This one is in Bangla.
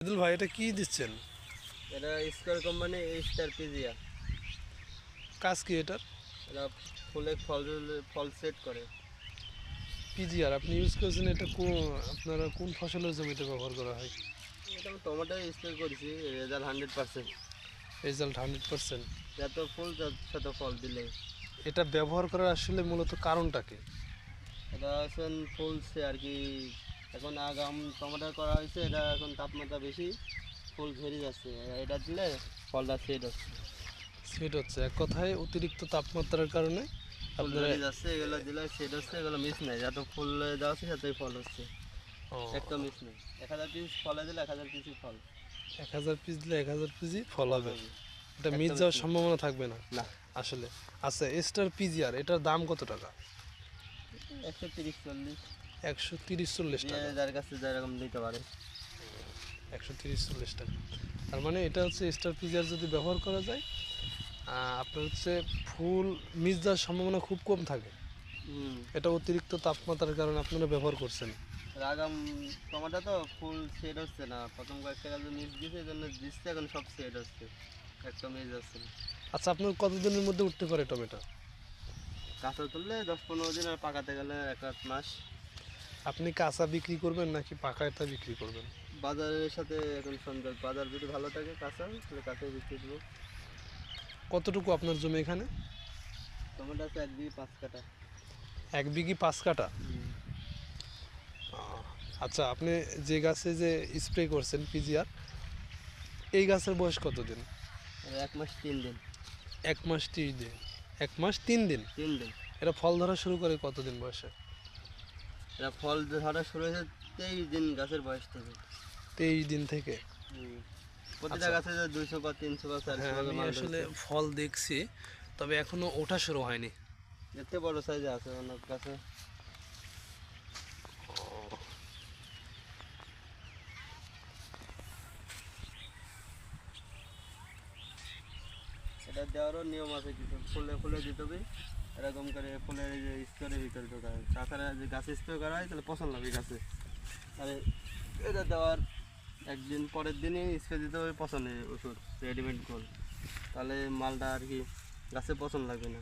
আব্দুল ভাই এটা কি দিচ্ছেন? এটা স্কোয়ার কোম্পানি স্টার পিজিয়া। কাজ কি এটার? এটা ফুলে ফল সেট করে। পিজিআর আপনি ইউজ করছেন, এটা আপনারা কোন ফসলের জমিতে ব্যবহার করা হয়? এটা আমি টমেটো স্প্রে করেছি, রেজাল্ট 100%। রেজাল্ট 100%। যত ফুল তত ফল দিলে। এটা ব্যবহার করার আসলে মূলত কারণটা কি? এটা এখন ফুলছে আর কি। এখন আগাম টমেটো করা হয়েছে, এটা এখন তাপমাত্রা বেশি, ফুল ঝরে যাচ্ছে। এটা দিলে ফলটা সেট হচ্ছে। সেট হচ্ছে, এক কথায় অতিরিক্ত তাপমাত্রার কারণে ফুল আপনারা ঝরে যাচ্ছে, এগুলো দিলে সেট হচ্ছে। এগুলো মিস নেই, যত ফুল দেওয়া আছে ততই ফল হচ্ছে। একটা মিস নেই। 1000 পিস ফলে দিলে 1000 পিসই ফল। 1000 পিস দিলে 1000 পিসই ফল হবে। এটা একটা মিস মিস যাওয়ার নেই। সম্ভাবনা থাকবে না না, আসলে। আচ্ছা, স্টার পিজিআর এটার দাম কত টাকা? 130-40 130-40 দিয়ে টাকা। যার কাছে যেরকম দিতে পারে। 130-40 টাকা। তার মানে এটা হচ্ছে স্টার পিজিআর যদি ব্যবহার করা যায়, আপনার হচ্ছে ফুল মিস যাওয়ার সম্ভাবনা খুব কম থাকে। এটা অতিরিক্ত তাপমাত্রার কারণে আপনারা ব্যবহার করছেন। আগাম টমেটো তো ফুল সেট হচ্ছে না, প্রথম কয়েকটা গাছ মিস দিয়েছে, এই জন্য দিচ্ছে। এখন সব সেট হচ্ছে, একটা মিস হচ্ছে না। আচ্ছা, আপনার কতদিনের মধ্যে উঠতে পারে টমেটো? কাঁচা তুললে 10-15 দিন, আর পাকাতে গেলে 1-1 মাস। আপনি কাঁচা বিক্রি করবেন নাকি পাকাটা বিক্রি করবেন? বাজারের সাথে এখন সংযোগ, বাজার যদি ভালো থাকে কাঁচা, তাহলে কাঁচাই বিক্রি দেবো। কতটুকু আপনার জমি এখানে? টমেটো আছে 1 বিঘে 5 কাঠা। 1 বিঘি 5 কাঠা। আচ্ছা, আপনি যে গাছে যে স্প্রে করছেন পিজিআর, এই গাছের বয়স কতদিন? 1 মাস 3 দিন। 1 মাস 30 দিন। 1 মাস 3 দিন। 3 দিন। এটা ফল ধরা শুরু করে কতদিন বয়সে? এটা ফল ধরা শুরু হয়েছে 23 দিন গাছের বয়স থেকে। 23 দিন থেকে। প্রতিটা আচ্ছা। গাছে 200 বা 300 বা 400 হ্যাঁ, ভাবে আমি মাল আসলে ধরেছে। ফল দেখছি, তবে এখনো ওঠা শুরু হয়নি। এতে বড় সাইজে আছে অনেক গাছে। এটা দেওয়ারও নিয়ম আছে কিছু, ফুলে ফুলে দিতে হবে। এরকম করে ফুলের এই যে স্তরের ভিতরে ঢোকায়। তাছাড়া যে গাছে স্প্রে করা হয় তাহলে পছন্দ লাগবে গাছে। আর এটা দেওয়ার একদিন পরের দিনই স্প্রে দিতে হবে পছন্দের ওষুধ, রেডিমেড গোল। তাহলে মালটা আর কি গাছে পছন্দ লাগবে না।